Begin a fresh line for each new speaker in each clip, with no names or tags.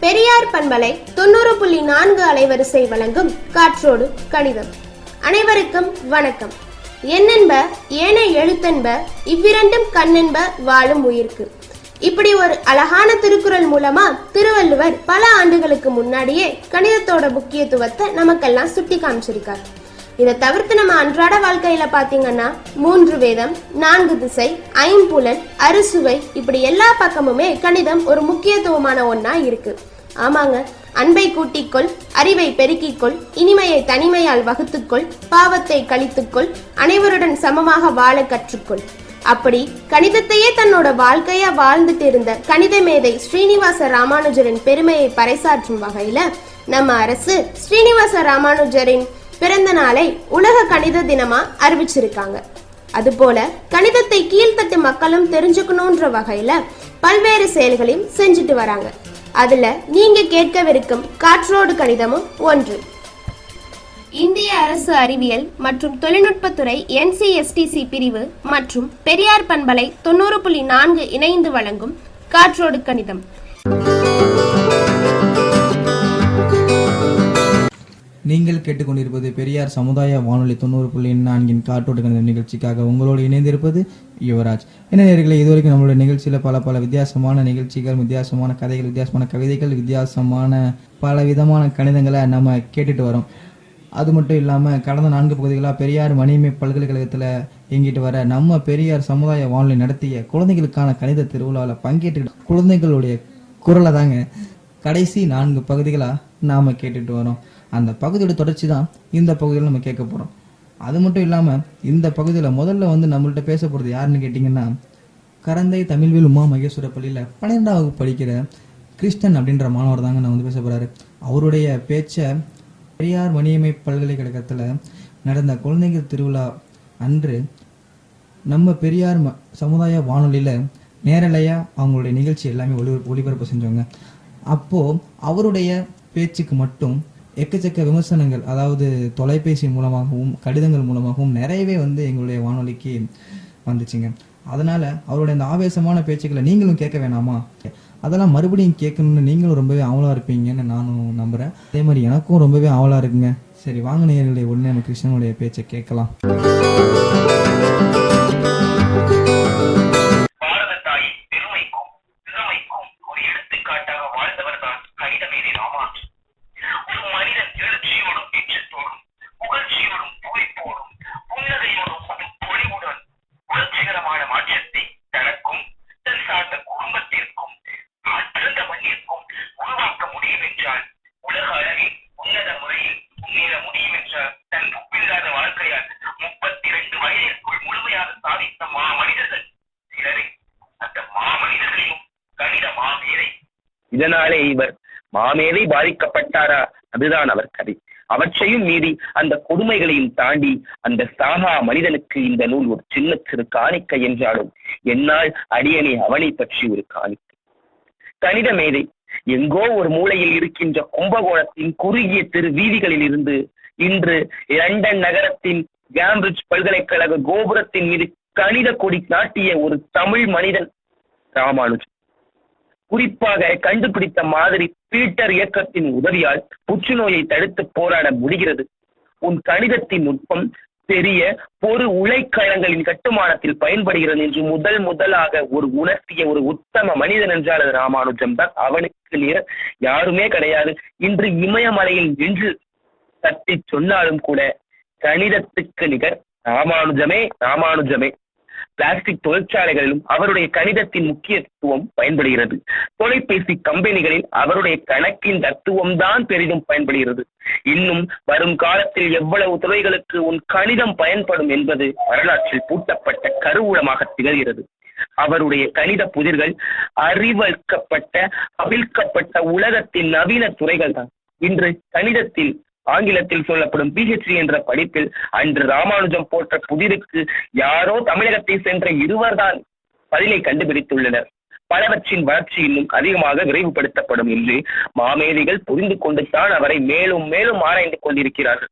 பெரியார் பண்பலை 90.4 அலைவரிசை வழங்கும் காற்றோடு கணிதம். அனைவருக்கும் வணக்கம். எண்ணென்ப ஏனை எழுத்தென்ப இவ்விரண்டும் கண்ணென்ப வாழும் உயிர்க்கு. இப்படி ஒரு அழகான திருக்குறள் மூலமா திருவள்ளுவர் பல ஆண்டுகளுக்கு முன்னாடியே கணிதத்தோட முக்கியத்துவத்தை நமக்கெல்லாம் சுட்டி காமிச்சிருக்கார். இதை தவிர்த்து நம்ம அன்றாட வாழ்க்கையில பாத்தீங்கன்னா 3 வேதம், 4 திசை, ஐம்புலன், அறுசுவை, இப்படி எல்லா பக்கமுமே கணிதம் ஒரு முக்கியத்துவமான ஒன்னா இருக்கு. ஆமாங்க, அன்பை கூட்டிக்கொள், அறிவை பெருக்கிக்கொள், இனிமையை தனிமையால் வகுத்துக்கொள், பாவத்தை கழித்துக்கொள், அனைவருடன் சமமாக வாழ கற்றுக்கொள். அப்படி கணிதத்தையே தன்னோட வாழ்க்கையா வாழ்ந்துட்டு இருந்த கணித மேதை ஸ்ரீனிவாச ராமானுஜரின் பெருமையை பறைசாற்றும் வகையில நம்ம அரசு ஸ்ரீனிவாச ராமானுஜரின் பிறந்த நாளை உலக கணித தினமா அறிவிச்சிருக்காங்க. அதுபோல கணிதத்தை கீழ்த்தட்டு மக்களும் தெரிஞ்சுக்கணும்ன்ற வகையில பல்வேறு செயல்களையும் செஞ்சுட்டு வராங்க. அதுல நீங்க கேட்கவிருக்கும் காற்றோடு கணிதமும் ஒன்று. இந்திய அரசு அறிவியல் மற்றும் தொழில்நுட்பத்துறை NCSTC பிரிவு மற்றும் பெரியார் பண்பலை 90.4 இணைந்து வழங்கும் காற்றோடு கணிதம்.
நீங்கள் கேட்டுக்கொண்டிருப்பது பெரியார் சமுதாய வானொலி 90.4 காற்றோடு கணிதம் நிகழ்ச்சிக்காக உங்களோடு இணைந்திருப்பது யுவராஜ். என்ன நேயர்களே, இதுவரைக்கும் நம்மளுடைய நிகழ்ச்சியில பல வித்தியாசமான நிகழ்ச்சிகள், வித்தியாசமான கதைகள், வித்தியாசமான கவிதைகள், வித்தியாசமான பல விதமான கணிதங்களை நம்ம கேட்டுட்டு வரோம். அது மட்டும் இல்லாம கடந்த 4 பகுதிகளாக பெரியார் மணியம்மை பல்கலைக்கழகத்துல இயங்கிட்டு வர நம்ம பெரியார் சமுதாய வானொலி நடத்திய குழந்தைகளுக்கான கணித திருவிழாவில் பங்கேற்று குழந்தைகளுடைய குரலை தாங்க கடைசி 4 பகுதிகளா நாம கேட்டுட்டு வரோம். அந்த பகுதியோட தொடர்ச்சி தான் இந்த பகுதியில் நம்ம கேட்க போறோம். அது மட்டும் இல்லாம இந்த பகுதியில முதல்ல நம்மள்ட்ட பேச போறது யாருன்னு கேட்டீங்கன்னா, கரந்தை தமிழ்வேல் உமா மகேஸ்வர பள்ளியில 12ஆம் வகுப்பு படிக்கிற கிருஷ்ணன் அப்படின்ற மாணவர் தாங்க நான் பேச போறாரு. அவருடைய பேச்ச பெரியார் மணியம்மை பல்கலைக்கழகத்துல நடந்த குழந்தைகள் திருவிழா அன்று நம்ம பெரியார் சமுதாய வானொலியில நேரலையா அவங்களுடைய நிகழ்ச்சி எல்லாமே ஒளிபரப்பு செஞ்சவங்க. அப்போ அவருடைய பேச்சுக்கு மட்டும் எக்கச்சக்க விமர்சனங்கள், அதாவது தொலைபேசி மூலமாகவும் கடிதங்கள் மூலமாகவும் நிறையவே எங்களுடைய வானொலிக்கு வந்துச்சுங்க. அதனால அவருடைய இந்த ஆவேசமான பேச்சுக்களை நீங்களும் கேட்க வேணாமா? அதெல்லாம் மறுபடியும் கேட்கணும்னு நீங்களும் ரொம்பவே ஆவலா இருப்பீங்கன்னு நானும் நம்புறேன். அதே மாதிரி எனக்கும் ரொம்பவே ஆவலா இருக்குங்க. சரி, வாங்க நேயர்களே, உடனே நம்ம கிருஷ்ணனுடைய பேச்சை கேட்கலாம்.
இதனாலே இவர் மாமேதை பாதிக்கப்பட்டாரா? அதுதான் அவர் கதை. அவற்றையும் மீறி அந்த கொடுமைகளையும் தாண்டி அந்த சாகா மனிதனுக்கு இந்த நூல் ஒரு சின்ன சிறு காணிக்கை என்றாலும் என்னால் அடியனை அவனை பற்றி ஒரு காணிக்கை. கணித மேதை எங்கோ ஒரு மூலையில் இருக்கின்ற கும்பகோணத்தின் குறுகிய திரு வீதிகளில் இருந்து இன்று லண்டன் நகரத்தின் கேம்பிரிட்ஜ் பல்கலைக்கழக கோபுரத்தின் மீது கணித கொடி நாட்டிய ஒரு தமிழ் மனிதன் ராமானுஜன். குறிப்பாக கண்டுபிடித்த மாதிரி பீட்டர் இயக்கத்தின் உதவியால் புற்றுநோயை தடுத்து போராட முடிகிறது. உன் கணிதத்தின் நுட்பம் பெரிய பொரு உலைக்களங்களின் கட்டுமானத்தில் பயன்படுகிறது என்று முதலாக ஒரு உணர்த்திய ஒரு உத்தம மனிதன் என்றால் அது ராமானுஜம் தான். அவனுக்கு நிகர் யாருமே கிடையாது. இன்று இமயமலையில் நின்று தட்டி சொன்னாலும் கூட கணிதத்துக்கு நிகர் ராமானுஜமே. பிளாஸ்டிக் தொழிற்சாலைகளிலும் அவருடைய கணிதத்தின் முக்கியத்துவம் பயன்படுகிறது. தொலைபேசி கம்பெனிகளில் அவருடைய கணக்கின் தத்துவம் தான் பெரிதும் பயன்படுகிறது. இன்னும் வரும் காலத்தில் எவ்வளவு துறைகளுக்கு உன் கணிதம் பயன்படும் என்பது வரலாற்றில் பூட்டப்பட்ட கருவூலமாக திகழ்கிறது. அவருடைய கணித புதிர்கள் அவிழ்க்கப்பட்ட உலகத்தின் நவீன துறைகள் தான். இன்று கணிதத்தில் ஆங்கிலத்தில் சொல்லப்படும் PhD என்ற படிப்பில் அன்று ராமானுஜம் போன்ற புதிருக்கு யாரோ தமிழகத்தை சென்ற இருவர் தான் பதிலை கண்டுபிடித்துள்ளனர். பலவற்றின் வளர்ச்சி இன்னும் அதிகமாக விரைவுபடுத்தப்படும் என்று மாமேதிகள் புரிந்து கொண்டுதான் அவரை மேலும் மேலும் ஆராய்ந்து கொண்டிருக்கிறார்கள்.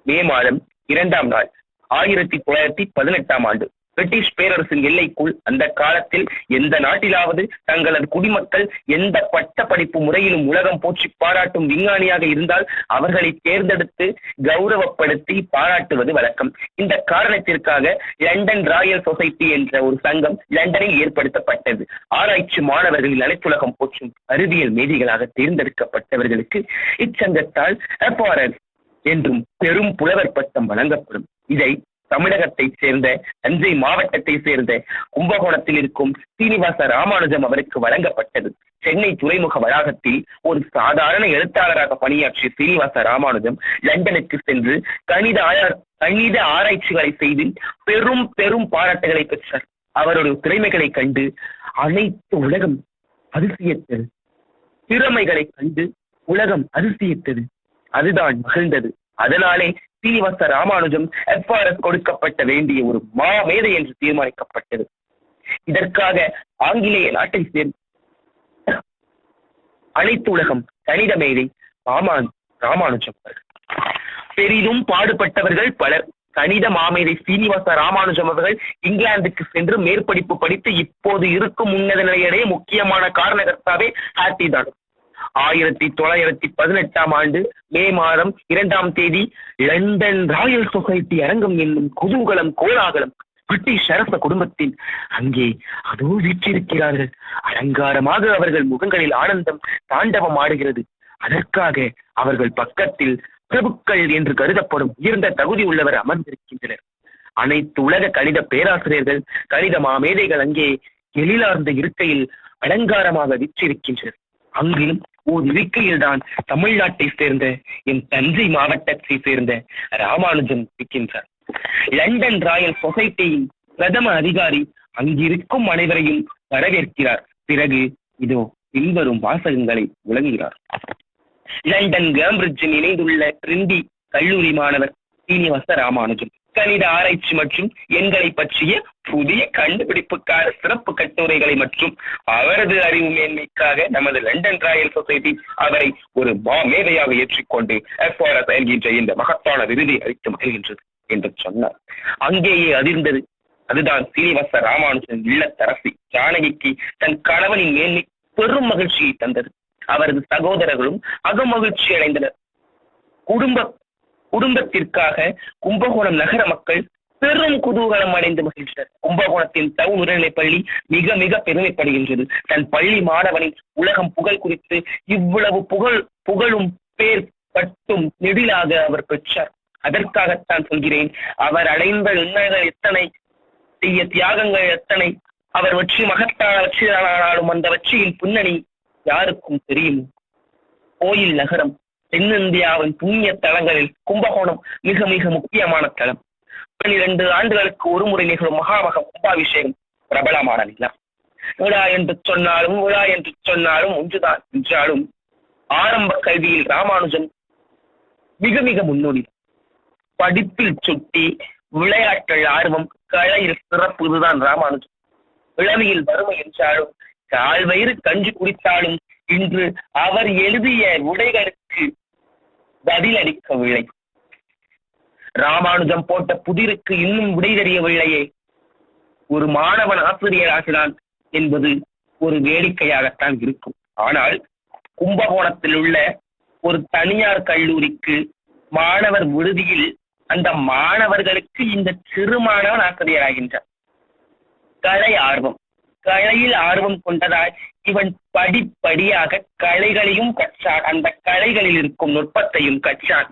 மே மாதம் 2ஆம் நாள் 1918 பிரிட்டிஷ் பேரரசின் எல்லைக்குள் அந்த காலத்தில் எந்த நாட்டிலாவது தங்களது குடிமக்கள் எந்த பட்ட படிப்பு முறையிலும் உலகம் போற்றி பாராட்டும் விஞ்ஞானியாக இருந்தால் அவர்களை தேர்ந்தெடுத்து கௌரவப்படுத்தி பாராட்டுவது வழக்கம். இந்த காரணத்திற்காக லண்டன் ராயல் சொசைட்டி என்ற ஒரு சங்கம் லண்டனில் ஏற்படுத்தப்பட்டது. ஆராய்ச்சி மாணவர்களில் அனைத்துலகம் போற்றும் அறிவியல் மேதைகளாக தேர்ந்தெடுக்கப்பட்டவர்களுக்கு இச்சங்கத்தால் எஃப்ஆர்எஸ் என்றும் பெரும் புலவர் பட்டம் வழங்கப்படும். இதை தமிழகத்தைச் சேர்ந்த தஞ்சை மாவட்டத்தை சேர்ந்த கும்பகோணத்தில் இருக்கும் சீனிவாச ராமானுஜம் அவருக்கு வழங்கப்பட்டது. சென்னை துறைமுக வளாகத்தில் ஒரு சாதாரண எழுத்தாளராக பணியாற்றிய சீனிவாச ராமானுஜம் லண்டனுக்கு சென்று கணித ஆராய்ச்சிகளை செய்து பெரும் பெரும் பாராட்டுகளை பெற்றார். அவருடைய திறமைகளை கண்டு அனைத்து உலகம் அதிசயித்தது. திறமைகளை கண்டு உலகம் அதிசயித்தது. அதுதான் மகிழ்ந்தது. அதனாலே சீனிவாச ராமானுஜம் எஃப்ஆர்எஸ் கொடுக்கப்பட்ட வேண்டிய ஒரு மாமேதை என்று தீர்மானிக்கப்பட்டது. இதற்காக ஆங்கிலேய நாட்டை சேர்ந்த அனைத்து உலகம் கணித மேதை ராமானுஜம் பெரிதும் பாடுபட்டவர்கள் பலர். கணித மாமேதை சீனிவாச ராமானுஜம் அவர்கள் இங்கிலாந்துக்கு சென்று மேற்படிப்பு படித்து இப்போது இருக்கும் உன்னத நிலையிடையே முக்கியமான காரணகர்த்தாவே ஹாட்டி தான். 1918 மே மாதம் 2ஆம் தேதி லண்டன் ராயல் சொசைட்டி அரங்கம் என்னும் குதூகலம் கோலாகலம். பிரிட்டிஷ் அரச குடும்பத்தில் அங்கே அதோ வீற்றிருக்கிறார்கள். அலங்காரமாக அவர்கள் முகங்களில் ஆனந்தம் தாண்டவம் ஆடுகிறது. அதற்காக அவர்கள் பக்கத்தில் பிரபுக்கள் என்று கருதப்படும் உயர்ந்த தகுதி உள்ளவர் அமர்ந்திருக்கின்றனர். அனைத்து உலக கணித பேராசிரியர்கள் கணித மாமேதைகள் அங்கே எழிலார்ந்த இருக்கையில் அலங்காரமாக வீற்றிருக்கின்றனர். அங்கிலும் ஓர் இருக்கையில் தான் தமிழ்நாட்டை சேர்ந்த என் தஞ்சை மாவட்டத்தை சேர்ந்த ராமானுஜம் இருக்கின்றார். லண்டன் ராயல் சொசைட்டியின் பிரதம அதிகாரி அங்கிருக்கும் அனைவரையும் வரவேற்கிறார். பிறகு இதோ பின்வரும் வாசகங்களை விளங்குகிறார். லண்டன் கேம்பிரிட்ஜில் இணைந்துள்ள ட்ரினிட்டி கல்லூரி மாணவர் சீனிவாச ராமானுஜம் கணித ஆராய்ச்சி மற்றும் எண்களை பற்றிய புதிய கண்டுபிடிப்புக்கான சிறப்பு கட்டுரைகளை மற்றும் அவரது அறிவு மேன்மைக்காக நமது லண்டன் ராயல் சொசைட்டி அவரை ஒரு மாமேதையாக ஏற்றுக்கொண்டு எஃப்ஆர்எஸ் என்கின்ற இந்த மகத்தான விருதை அளித்து மகிழ்கின்றது என்று சொன்னார். அங்கேயே அதிர்ந்தது. அதுதான் சீனிவாச ராமானுஜன் இல்லத்தரசி ஜானகிக்கு தன் கணவனின் மேன்மை பெரும் மகிழ்ச்சியை தந்தது. அவரது சகோதரர்களும் அகமகிழ்ச்சி அடைந்தனர். குடும்பத்திற்காக கும்பகோணம் நகர மக்கள் பெரும் குதூகலம் அடைந்து மகிழ்ந்தனர். கும்பகோணத்தின் டவுன் உயர்நிலைப் பள்ளி மிக மிக பெருமைப்படுகின்றது. தன் பள்ளி மாணவனின் உலகம் புகழ் குறித்து இவ்வளவு புகழும் பேர் பட்டும் நெடிலாக அவர் பெற்றார். அதற்காகத்தான் சொல்கிறேன், அவர் அடைந்த எண்ணங்கள் எத்தனை, செய்ய தியாகங்கள் எத்தனை, அவர் வெற்றி மகத்தான வெற்றியானாலும் அந்த வெற்றியின் பின்னணி யாருக்கும் தெரியும். கோயில் நகரம் தென்னிந்தியாவின் புண்ணிய தலங்களில் கும்பகோணம் மிக மிக முக்கியமான தலம். 12 ஆண்டுகளுக்கு ஒரு முறை நிகழும் மகாமக கும்பாபிஷேகம் பிரபலமான நிலம். விழா என்று சொன்னாலும் ஒன்றுதான் என்றாலும் ஆரம்ப கல்வியில் ராமானுஜம் மிக மிக முன்னோடி. படிப்பில் சுட்டி, விளையாட்டில் ஆர்வம், கலையில் சிறப்பு இதுதான் ராமானுஜம். இளமையில் வறுமை என்றாலும் கால்வயிறு கஞ்சி குடித்தாலும் இன்று அவர் எழுதிய உடைகளுக்கு பதிலளிக்கவில்லை. ராமானுஜம் போட்ட புதிருக்கு இன்னும் விடை தெரியவில்லையே. ஒரு மாணவன் ஆசிரியராகிறான் என்பது ஒரு வேடிக்கையாகத்தான் இருக்கும். ஆனால் கும்பகோணத்தில் உள்ள ஒரு தனியார் கல்லூரிக்கு மாணவர் விடுதியில் அந்த மாணவர்களுக்கு இந்த சிறுமானவன் ஆசிரியராகின்றார். கலையில் ஆர்வம் கொண்டதால் இவன் படிப்படியாக கலைகளையும் கற்றான். அந்த கலைகளில் இருக்கும் நுட்பத்தையும் கற்றான்.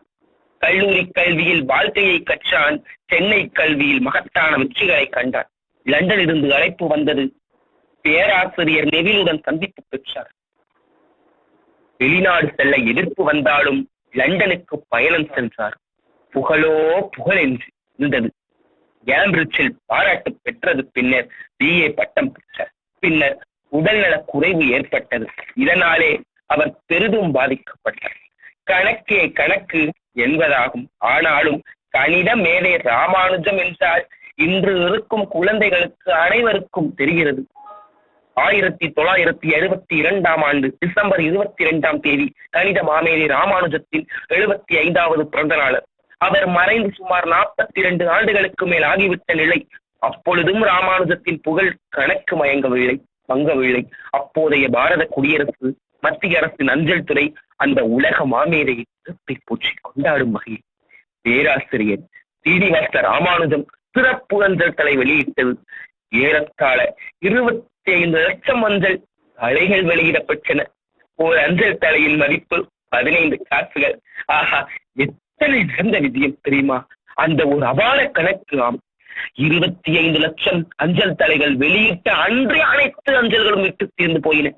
கல்லூரி கல்வியில் வாழ்க்கையை கற்றான். சென்னை கல்வியில் மகத்தான வெற்றிகளை கண்டான். லண்டனிலிருந்து அழைப்பு வந்தது. பேராசிரியர் நெவிலுடன் சந்திப்பு பெற்றார். வெளிநாடு செல்ல எதிர்ப்பு வந்தாலும் லண்டனுக்கு பயணம் சென்றார். புகழோ புகழ் என்று இருந்தது. கேம்பிரிட்ஜில் பாராட்டு பெற்றது. பின்னர் BA பட்டம் பெற்றார். பின்னர் உடல்நல குறைவு ஏற்பட்டது. இதனாலே அவர் பெரிதும் பாதிக்கப்பட்டார். கணக்கே கணக்கு என்பதாகும். ஆனாலும் கணித மேதை ராமானுஜம் என்றால் இன்று இருக்கும் குழந்தைகளுக்கு அனைவருக்கும் தெரிகிறது. 1972ஆம் ஆண்டு டிசம்பர் 22ஆம் தேதி கணித மாமேதை ராமானுஜத்தின் 75வது பிறந்த நாள். அவர் மறைந்து சுமார் 42 ஆண்டுகளுக்கு மேல் ஆகிவிட்ட நிலை அப்பொழுதும் ராமானுஜத்தின் புகழ் கணக்கு மங்கவில்லை. அப்போதைய பாரத குடியரசு, மத்திய அரசின் அஞ்சல் துறை அந்த உலக மாமேதையை சிறப்பை போற்றி கொண்டாடும் வகையில் பேராசிரியர் சீனிவாச ராமானுஜம் சிறப்பு அஞ்சல் தலை வெளியிட்டது. ஏறத்தாழ 25 லட்சம் அஞ்சல் தலைகள் வெளியிடப்பட்டன. ஒரு அஞ்சல் தலையின் மதிப்பு 15 காசுகள். ஆஹா, எத்தனை சிறந்த விஜயம் தெரியுமா! அந்த ஒரு அபார கணக்கு. ஆம், 25 லட்சம் அஞ்சல் தலைகள் வெளியிட்ட அன்றே அனைத்து அஞ்சல்களும் விட்டு தீர்ந்து போயின.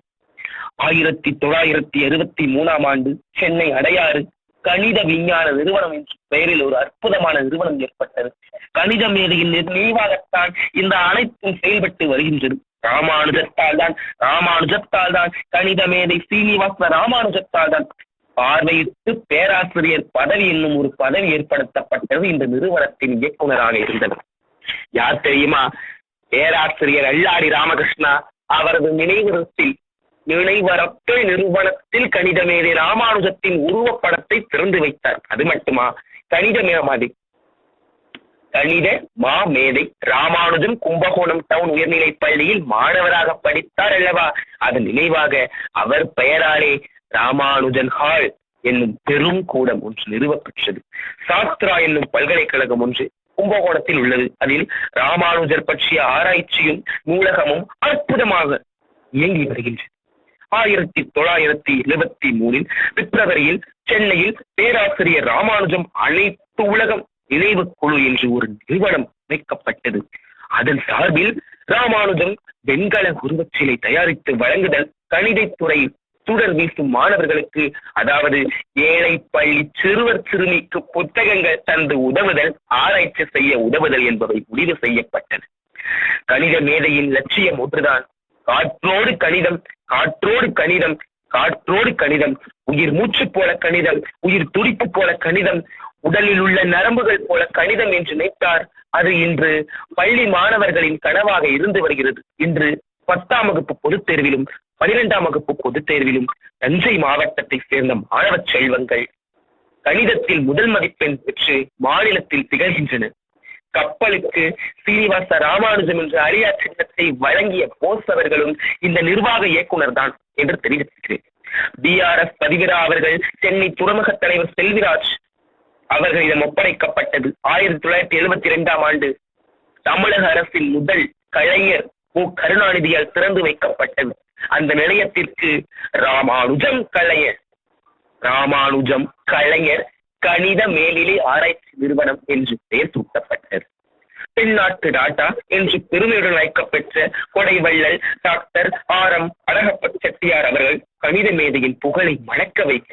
1963 ஆண்டு சென்னை அடையாறு கணித விஞ்ஞான நிறுவனம் என்ற பெயரில் ஒரு அற்புதமான நிறுவனம் ஏற்பட்டது. கணித மேதையின் நினைவாகத்தான் இந்த அனைத்தும் செயல்பட்டு வருகின்றது. ராமானுஜத்தால் தான் கணித மேதை சீனிவாச ராமானுஜத்தால் தான் பார்வையிட்டு பேராசிரியர் பதவி என்னும் ஒரு பதவி ஏற்படுத்தப்பட்டது. இந்த நிறுவனத்தின் இயக்குநராக இருந்தது யார் தெரியுமா? பேராசிரியர் அல்லாடி ராமகிருஷ்ணா. அவரது நினைவரத்தில் நிறுவனத்தில் கணித மேதை ராமானுஜத்தின் உருவப்படத்தை திறந்து வைத்தார். அது மட்டுமா, கணித மாமேதை ராமானுஜம் கும்பகோணம் டவுன் உயர்நிலைப் பள்ளியில் மாணவராக படித்தார் அல்லவா? அதன் நினைவாக அவர் பெயராலே ராமானுஜன் ஹால் என்னும் பெரும் கூடம் ஒன்று நிறுவப்பெற்றது. சாஸ்திரா என்னும் பல்கலைக்கழகம் ஒன்று கும்பகோணத்தில் உள்ளது. அதில் ராமானுஜர் பற்றிய ஆராய்ச்சியும் நூலகமும் அற்புதமாக இயங்கி வருகின்றது. 1973 பிப்ரவரியில் சென்னையில் பேராசிரியர் ராமானுஜம் அனைத்து உலகம் நினைவு குழு என்று ஒரு நிறுவனம் அமைக்கப்பட்டது. அதன் சார்பில் ராமானுஜம் வெண்கல உருவச்சிலை தயாரித்து வழங்குதல், கணிதத்துறை சுடர் வீசும் மாணவர்களுக்கு, அதாவது ஏழை பள்ளி சிறுவர் சிறுமிக்கு புத்தகங்கள் தந்து உதவுதல், ஆராய்ச்சி செய்ய உதவுதல் என்பவை முடிவு செய்யப்பட்டன. கணித மேதையின் லட்சியம் ஒன்றுதான், காற்றோடு கணிதம், காற்றோடு கணிதம், காற்றோடு கணிதம், உயிர் மூச்சு போல கணிதம், உயிர் துடிப்பு போல கணிதம், உடலில் உள்ள நரம்புகள் போல கணிதம் என்று நினைத்தார். அது இன்று பள்ளி மாணவர்களின் கனவாக இருந்து வருகிறது. இன்று 10ஆம் வகுப்பு பொதுத் தேர்விலும் 12ஆம் வகுப்பு பொதுத் தேர்விலும் தஞ்சை மாவட்டத்தை சேர்ந்த மாணவ செல்வங்கள் கணிதத்தில் முதல் மதிப்பெண் பெற்று மாநிலத்தில் திகழ்கின்றனர். கப்பலுக்கு சீனிவாச ராமானுஜம் என்ற அரியா சின்னத்தை வழங்கிய போஸ் அவர்களும் இந்த நிர்வாக இயக்குனர் தான் என்று தெரிவித்திருக்கிறேன். BRS பதிவிரா அவர்கள் சென்னை துறைமுக தலைவர் செல்விராஜ் அவர்களிடம் ஒப்படைக்கப்பட்டது. 1972ஆம் ஆண்டு தமிழக அரசின் முதல் கலைஞர் மு. கருணாநிதியால் திறந்து வைக்கப்பட்டது. அந்த நிலையத்திற்கு ராமானுஜம் கலைஞர் கணித மேல்நிலை ஆராய்ச்சி நிறுவனம் என்று பெயர் சூட்டப்பட்டது. தென்னாட்டு டாட்டா என்று பெருமையுடன் அழைக்கப்பெற்ற கொடைவள்ளல் டாக்டர் RM அழகப்ப செட்டியார் அவர்கள் கணித மேதையின் புகழை மணக்க வைக்க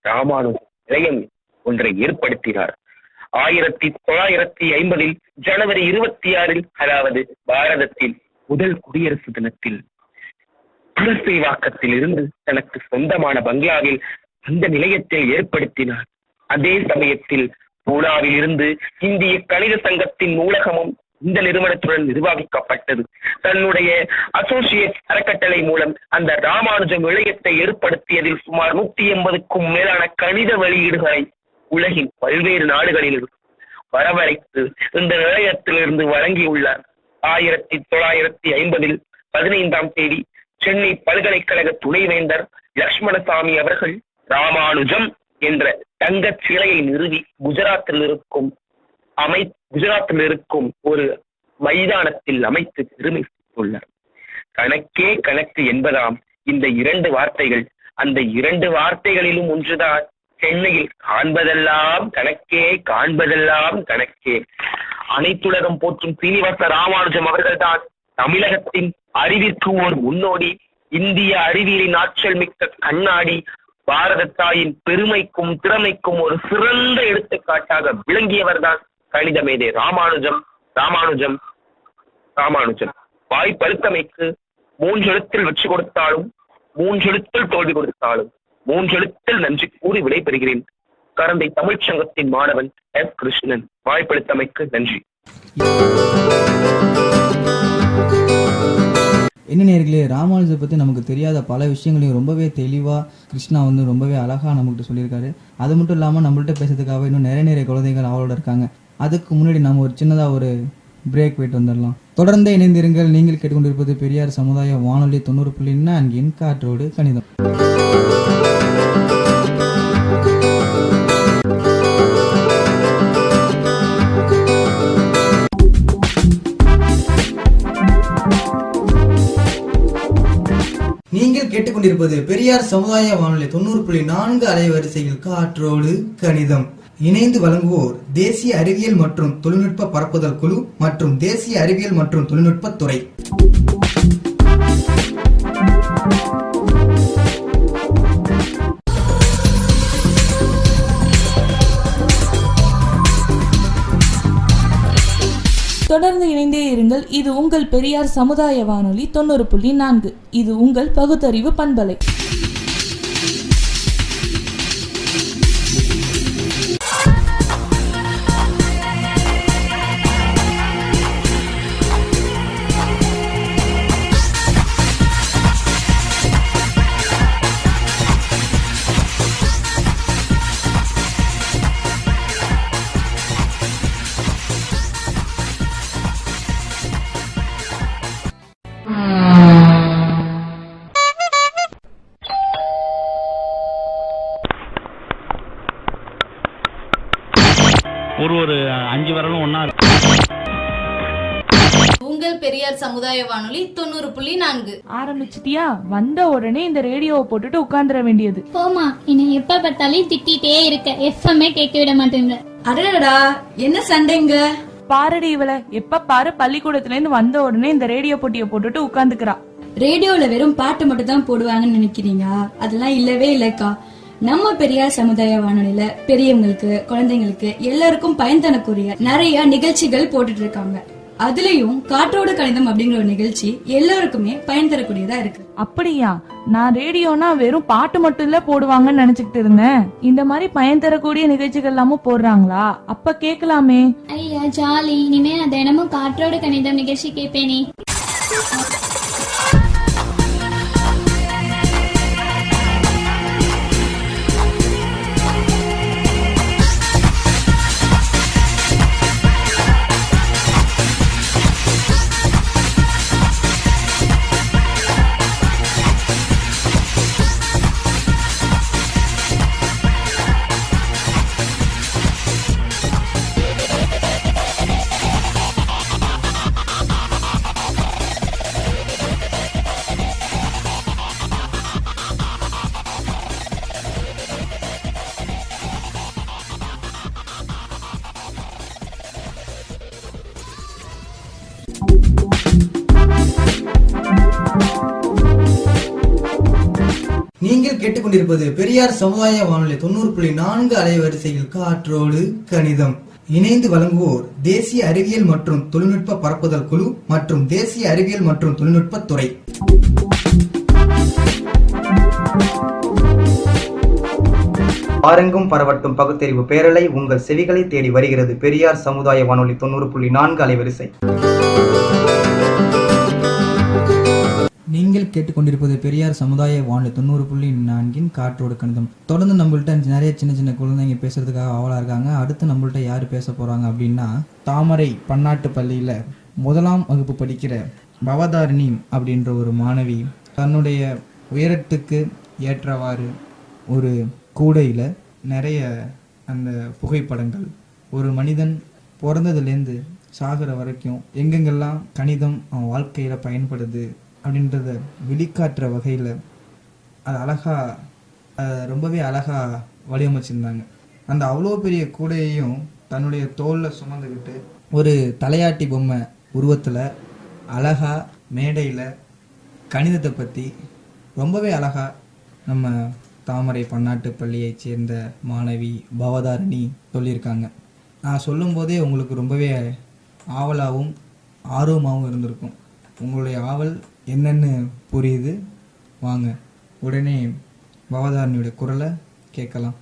ராமானுஜம் நிலையம் ஒன்றை ஏற்படுத்தினார். 1950 ஜனவரி 26 அதாவது பாரதத்தின் முதல் குடியரசு தினத்தில் புலசேவாக்கத்தில் இருந்து தனக்கு சொந்தமான பங்களாவில் அந்த நிலையத்தை ஏற்படுத்தினார். அதே சமயத்தில் பூனாவில் இருந்து இந்திய கணித சங்கத்தின் நூலகமும் இந்த நிறுவனத்துடன் நிர்வகிக்கப்பட்டது. தன்னுடைய அசோசியேட் அறக்கட்டளை மூலம் அந்த ராமானுஜம் நிலையத்தை ஏற்படுத்தியதில் சுமார் 180க்கும் மேலான கணித வெளியீடுகளை உலகின் பல்வேறு நாடுகளில் வரவழைத்து இந்த நிலையத்திலிருந்து வழங்கியுள்ளார். 1950 15ஆம் தேதி சென்னை பல்கலைக்கழக துணைவேந்தர் லட்சுமணசாமி அவர்கள் ராமானுஜம் என்ற தங்க சிலையை நிறுவி குஜராத்தில் இருக்கும் ஒரு மைதானத்தில் அமைத்து பெருமை சேர்த்துள்ளார். கணக்கே கணக்கு என்பதாம் இந்த 2 வார்த்தைகள். அந்த 2 வார்த்தைகளிலும் ஒன்றுதான், சென்னையில் காண்பதெல்லாம் கணக்கே, காண்பதெல்லாம் கணக்கே. அனைத்துலகம் போற்றும் சீனிவாச ராமானுஜம் அவர்கள்தான் தமிழகத்தின் அறிவிற்கு ஒரு முன்னோடி, இந்திய அறிவியலின் ஆற்றல் மிக்க கண்ணாடி, பாரத தாயின் பெருமைக்கும் திறமைக்கும் ஒரு சிறந்த எடுத்துக்காட்டாக விளங்கியவர்தான் கணித மேதை ராமானுஜம். வாய்ப்பழுத்தமைக்கு 3 எழுத்தில் வெற்றி கொடுத்தாலும் 3 எழுத்தில் தோல்வி கொடுத்தாலும் 3 எழுத்தில் நன்றி கூறி விடைபெறுகிறேன். கரந்தை தமிழ்ச் சங்கத்தின் மாணவன் S. கிருஷ்ணன். வாய்ப்பளித்தமைக்கு நன்றி.
என்ன நேயர்களே, ராமானுஜத்தை பற்றி நமக்கு தெரியாத பல விஷயங்களையும் ரொம்பவே தெளிவாக கிருஷ்ணா ரொம்பவே அழகாக நம்மகிட்ட சொல்லியிருக்காரு. அது மட்டும் இல்லாமல் நம்மள்கிட்ட பேசுறதுக்காக இன்னும் நிறைய குழந்தைகள் அவளோட இருக்காங்க. அதுக்கு முன்னாடி நம்ம ஒரு சின்னதாக ஒரு பிரேக் போயிட்டு வந்துடலாம். தொடர்ந்து இணைந்திருங்கள். நீங்கள் கேட்டுக்கொண்டிருப்பது பெரியார் சமுதாய வானொலி 90.4 காற்றோடு கணிதம். நீங்கள் கேட்டுக்கொண்டிருப்பது பெரியார் சமுதாய வானொலி 90.4 அலைவரிசையில் காற்றோடு கணிதம். இணைந்து வழங்குவோர் தேசிய அறிவியல் மற்றும் தொழில்நுட்ப பரப்புதல் குழு மற்றும் தேசிய அறிவியல் மற்றும் தொழில்நுட்ப துறை.
தொடர்ந்து இணைந்தே இருங்கள். இது உங்கள் பெரியார் சமுதாய வானொலி 90.4. இது உங்கள் பகுத்தறிவு பண்பலை.
ஒரு 5 வரலும் ஒன்னா இருக்கு.
உங்கள் பெரியார் சமுதாய வானொலி 90.4.
ஆரம்பிச்சிட்டியா? வந்த உடனே இந்த ரேடியோவை போட்டுட்டு உட்கார்ந்துட வேண்டியது.
போமா, இன்னை எப்ப பார்த்தாலும் திட்டிட்டே இருக்க, எஃப்எம்ஏ கேட்க விட மாட்டேங்க.
அடடா, என்ன சண்டைங்க?
பாரடி இவள, எப்ப பாரு பள்ளிக்கூடத்துல இருந்து வந்த உடனே இந்த ரேடியோ போட்டியை போட்டுட்டு உட்கார்ந்துக்கிறா.
ரேடியோல வெறும் பாட்டு மட்டும் தான் போடுவாங்கன்னு நினைக்கிறீங்க? அதெல்லாம் இல்லவே இல்லக்கா. நம்ம பெரியார் சமுதாய வானொலியில பெரியவங்களுக்கு, குழந்தைங்களுக்கு எல்லாருக்கும் பயன் தரக்கூடிய நிறைய நிகழ்ச்சிகள் போட்டுட்டு இருக்காங்க. அதுலயும் காற்றோடு கணிதம் அப்படிங்கிற ஒரு நிகழ்ச்சி எல்லாருக்குமே பயன் தரக்கூடியதா இருக்கு.
அப்படியா? நான் ரேடியோனா வெறும் பாட்டு மட்டும் இல்ல போடுவாங்கன்னு நினைச்சுக்கிட்டு இருந்தேன். இந்த மாதிரி பயன் தரக்கூடிய நிகழ்ச்சிகள் எல்லாமும் போடுறாங்களா? அப்ப கேட்கலாமே.
ஐயா ஜாலி, இனிமே நான் தினமும் காற்றோடு கணிதம் நிகழ்ச்சி கேட்பேனே.
நீங்கள் கேட்டுக்கொண்டிருப்பது பெரியார் சமுதாய வானொலி 90.4 அலைவரிசையில் காற்றோடு கணிதம். இணைந்து வழங்குவோர் தேசிய அறிவியல் மற்றும் தொழில்நுட்ப பரப்புதல் குழு மற்றும் தேசிய அறிவியல் மற்றும் தொழில்நுட்ப துறை.
பாரெங்கும் பரவட்டும் பகுத்தறிவு பேரலை உங்கள் செவிகளை தேடி வருகிறது. பெரியார் சமுதாய வானொலி 90.4 அலைவரிசை.
நீங்கள் கேட்டுக்கொண்டிருப்பது பெரியார் சமுதாய வானொலி 90.4 காற்றோடு கணிதம். தொடர்ந்து நம்மள்ட்ட நிறைய சின்ன சின்ன குழந்தைங்க பேசுறதுக்காக ஆவலா இருக்காங்க. அடுத்து நம்மள்ட்ட யாரு பேச போறாங்க அப்படின்னா, தாமரை பன்னாட்டு பள்ளியில 1ஆம் வகுப்பு படிக்கிற பவதாரிணி அப்படின்ற ஒரு மாணவி தன்னுடைய உயரத்துக்கு ஏற்றவாறு ஒரு கூடையில் நிறைய அந்த புகைப்படங்கள், ஒரு மனிதன் பிறந்ததுலேருந்து சாகிற வரைக்கும் எங்கெங்கெல்லாம் கணிதம் அவன் வாழ்க்கையில் பயன்படுது அப்படின்றத வெளிக்காட்டுற வகையில் அது ரொம்பவே அழகாக வடிவமைச்சிருந்தாங்க. அந்த அவ்வளோ பெரிய கூடையையும் தன்னுடைய தோளில் சுமந்துக்கிட்டு ஒரு தலையாட்டி பொம்மை உருவத்தில் அழகாக மேடையில் கணிதத்தை பற்றி ரொம்பவே அழகாக நம்ம தாமரை பன்னாட்டு பள்ளியைச் சேர்ந்த மாணவி பவதாரிணி சொல்லியிருக்காங்க. நான் சொல்லும்போதே உங்களுக்கு ரொம்பவே ஆவலாகவும் ஆர்வமாகவும் இருந்திருக்கும். உங்களுடைய ஆவல் என்னன்னு புரியுது. வாங்க உடனே பவதாரணியோட குரலை கேட்கலாம்.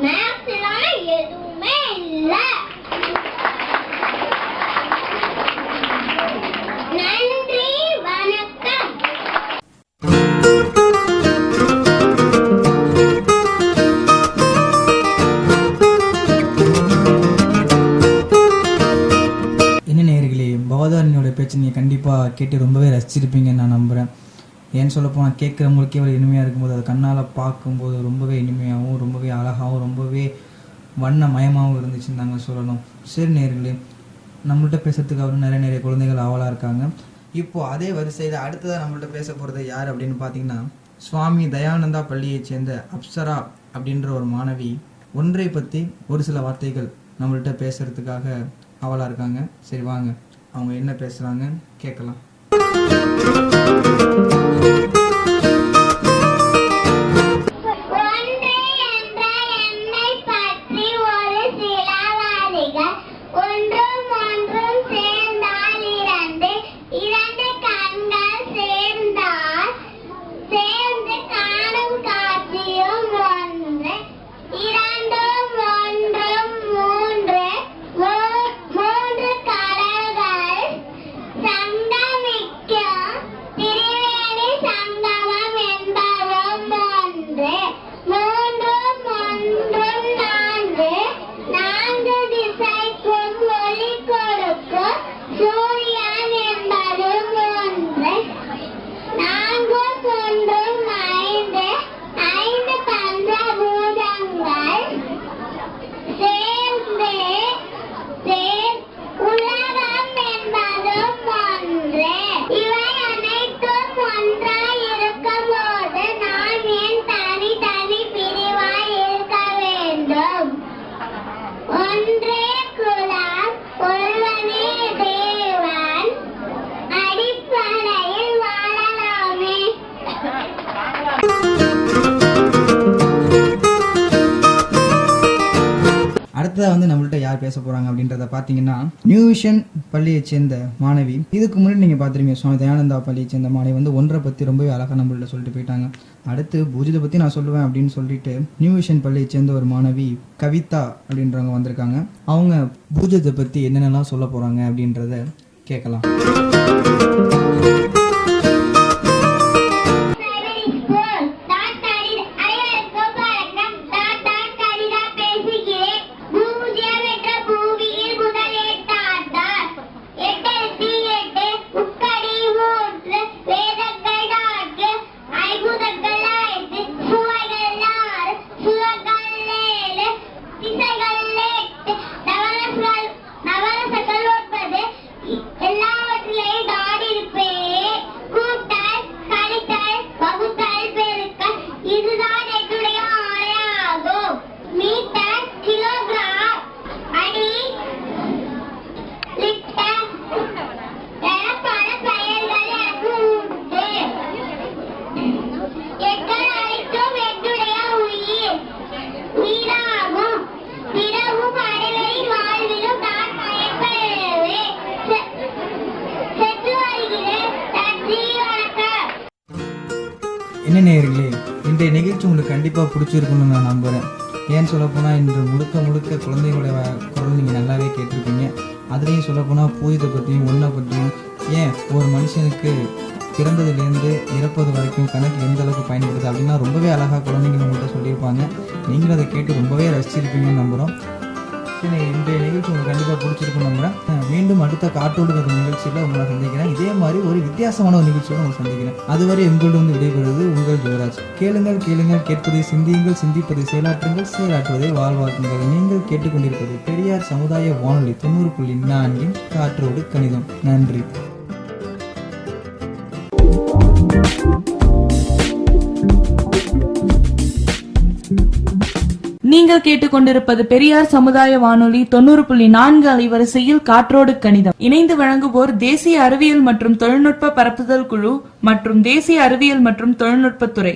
மேக்ஸ்லாம் எதுவுமே இல்ல. நன்றி, வணக்கம்.
என்ன நேயர்களே, பவதாரணியோட பேச்சு நீங்கள் கண்டிப்பாக கேட்டு ரொம்பவே ரசிச்சிருப்பீங்கன்னு நான் நம்புகிறேன். ஏன்னு சொல்லப்போனால் கேட்குறவங்களுக்கே ஒரு இனிமையாக இருக்கும்போது அது கண்ணால் பார்க்கும்போது ரொம்பவே இனிமையாகவும் ரொம்பவே அழகாகவும் ரொம்பவே வண்ணமயமாகவும் இருந்துச்சுன்னு நாங்கள் சொல்லணும். சரி நேயர்களே, நம்மள்கிட்ட பேசுறதுக்கு அவரும் நிறைய குழந்தைகள் ஆவலாக இருக்காங்க. இப்போது அதே வரிசையில் அடுத்ததாக நம்மள்கிட்ட பேச போகிறது யார் அப்படின்னு பார்த்தீங்கன்னா, சுவாமி தயானந்தா பள்ளியைச் சேர்ந்த அப்சரா அப்படின்ற ஒரு மாணவி ஒன்றை பற்றி ஒரு சில வார்த்தைகள் நம்மள்கிட்ட பேசுறதுக்காக ஆவலாக இருக்காங்க. சரி வாங்க, அவங்க என்ன பேசுகிறாங்க கேட்கலாம். அடுத்ததாக வந்து நம்மள்ட்ட யார் பேச போகிறாங்க அப்படின்றத பார்த்தீங்கன்னா, நியூ விஷன் பள்ளியை சேர்ந்த மாணவி. இதுக்கு முன்னாடி நீங்கள் பார்த்துருப்பீங்க, சுவாமி தயானந்தா பள்ளியை சேர்ந்த மாணவி வந்து ஒன்றை பற்றி ரொம்பவே அழகாக நம்மள்ட்ட சொல்லிட்டு போயிட்டாங்க. அடுத்து பூஜ்யத்தை பற்றி நான் சொல்லுவேன் அப்படின்னு சொல்லிட்டு நியூ விஷன் பள்ளியை சேர்ந்த ஒரு மாணவி கவிதா அப்படின்றவங்க வந்திருக்காங்க. அவங்க பூஜ்யத்தை பற்றி என்னென்னலாம் சொல்ல போகிறாங்க அப்படின்றத கேட்கலாம். என்ன நேயர்களே, இன்றைய நிகழ்ச்சி உங்களுக்கு கண்டிப்பாக பிடிச்சிருக்குன்னு நான் நம்புகிறேன். ஏன்னு சொல்லப்போனால் இன்று முழுக்க குழந்தைங்களோட குரல் நீங்கள் நல்லாவே கேட்டிருப்பீங்க. அதுலேயும் சொல்லப்போனால் பூஜ்யத்தை பற்றியும் ஒன்றை பற்றியும், ஏன் ஒரு மனுஷனுக்கு பிறந்ததுலேருந்து இறப்பது வரைக்கும் கணக்கு எந்த அளவுக்கு பயன்படுது அப்படின்னா ரொம்பவே அழகாக குழந்தைங்க உங்கள்கிட்ட சொல்லியிருப்பாங்க. நீங்களும் அதை கேட்டு ரொம்பவே ரசிச்சிருப்பீங்கன்னு நம்புகிறோம். இன்றைய நிகழ்ச்சி உங்களுக்கு கண்டிப்பாக பிடிச்சிருக்குன்னு நம்புகிறேன். மீண்டும் அடுத்த காற்றோடு கதை நிகழ்ச்சியில் உங்களை சந்திக்கிறேன். இதே மாதிரி ஒரு வித்தியாசமான ஒரு நிகழ்ச்சியோடு உங்களை சந்திக்கிறேன். அதுவரை உங்களோடு வந்து விடைபெறுவது உங்கள் யுவராஜ். கேளுங்கள் கேட்பதை சிந்தியுங்கள், சிந்திப்பதை செயலாற்றுங்கள், செயலாற்றுவதை வாழ்வாக்குங்கள். நீங்கள் கேட்டுக்கொண்டிருப்பது பெரியார் சமுதாய வானொலி 90.4 காற்றோடு கணிதம். நன்றி.
நீங்கள் கேட்டுக்கொண்டிருப்பது பெரியார் சமுதாய வானொலி 90.4 அலைவரிசையில் காற்றோடு கணிதம். இணைந்து வழங்குவோர் தேசிய அறிவியல் மற்றும் தொழில்நுட்ப பரப்புதல் குழு மற்றும் தேசிய அறிவியல் மற்றும் தொழில்நுட்பத்துறை.